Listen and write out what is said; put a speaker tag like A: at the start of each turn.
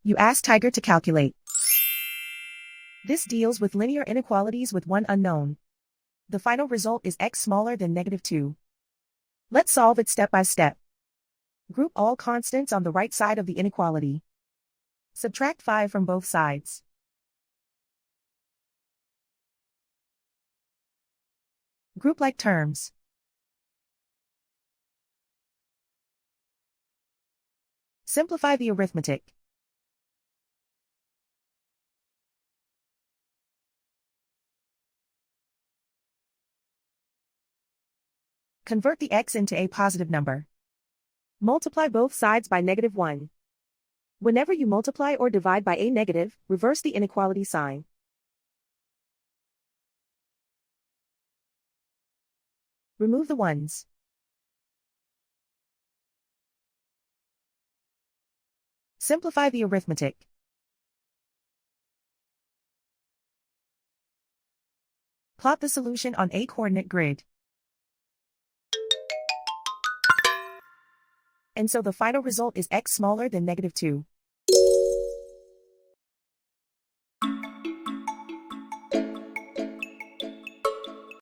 A: You ask Tiger to calculate. This deals with linear inequalities with one unknown. The final result is x smaller than -2. Let's solve it step by step. Group all constants on the right side of the inequality. Subtract 5 from both sides. Group like terms. Simplify the arithmetic. Convert the x into a positive number. Multiply both sides by -1. Whenever you multiply or divide by a negative, reverse the inequality sign. Remove the ones. Simplify the arithmetic. Plot the solution on a coordinate grid. And so the final result is x smaller than -2.